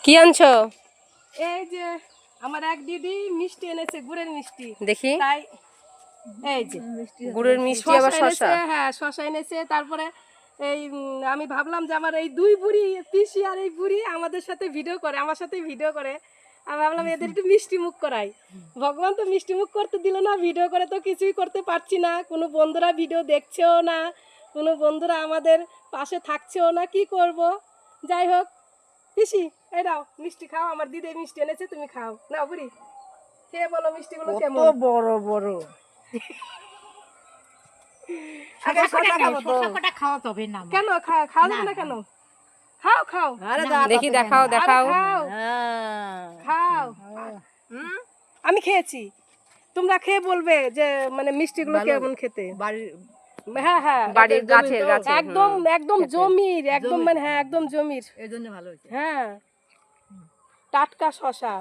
কি আনছো? এই যে আমার এক দিদি মিষ্টি এনেছে, গুড়ের মিষ্টি। দেখি। তাই এই যে গুড়ের মিষ্টি আবার এনেছে, শসা। হ্যাঁ শসা এনেছে। তারপরে এই আমি ভাবলাম যে আমার এই দুই বুড়ি পিসি আর এই বুড়ি আমাদের সাথে ভিডিও করে, আমার সাথে ভিডিও করে। আমি ভাবলাম এদের একটু মিষ্টি মুখ করাই। ভগবান তো মিষ্টি মুখ করতে দিল না, ভিডিও করে তো কিছুই করতে পারছি না। কোনো বন্ধুরা ভিডিও দেখছেও না, কোনো বন্ধুরা আমাদের পাশে থাকছেও না, কি করব। যাই হোক, পিসি এই দাও মিষ্টি খাও, আমার দিদি মিষ্টি এনেছে, তুমি খাও। নাও বুড়ি, খেয়ে বলো মিষ্টিগুলো কেমন। বড় বড় আগে শসা খাবো তো। খাওয়া যাবে না কেন খাওয়া যাবে না কেন? খাও খাও, দেখি, দেখাও আরে দেখাও। খাও খাও। আমি খেয়েছি, তোমরা খেয়ে বলবে যে মানে মিষ্টিগুলো কেমন খেতে। বাড়ির হ্যাঁ হ্যাঁ, বাড়ির গাছের গাছে। একদম একদম জমির, একদম মানে হ্যাঁ একদম জমির। এই জন্য ভালো হয়েছে। হ্যাঁ, টাটকা শসা।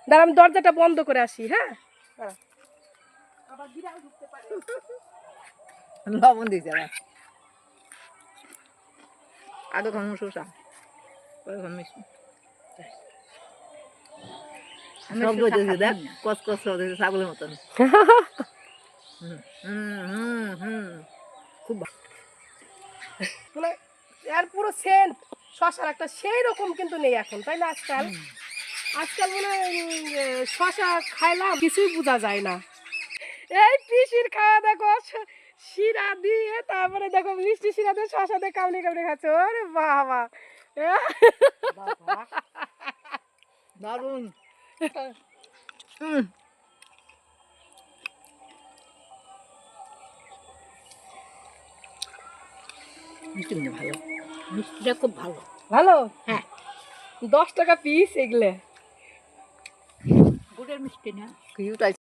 দাঁড়া, আমি দরজাটা বন্ধ করে আসি। হ্যাঁ, দাঁড়া। আবার বিড়াল ঢুকতে পারে। লবণ দিয়েছে আগে খাবো শসা, পরে খাবো মিষ্টি। শব্দ হচ্ছে দেখ, কস কস শব্দ হচ্ছে ছাগলের মতন। খুব মানে এর পুরো সেন্ট শসার একটা সেই রকম কিন্তু নেই এখন, তাই না? আজকাল আজকাল মনে হয় শসা খাইলাম কিছুই বোঝা যায় না। এই পিসির খাওয়া দেখো, শিরা দিয়ে, তারপরে দেখো মিষ্টি শিরা দিয়ে শসা দিয়ে কামড়ে কামড়ে খাচ্ছে। ওরে বাবা, দারুণ। মিষ্টি কিন্তু ভালো, মিষ্টিটা খুব ভালো। ভালো। হ্যাঁ, 10 টাকা পিস এগুলো। গুড়ের মিষ্টি না,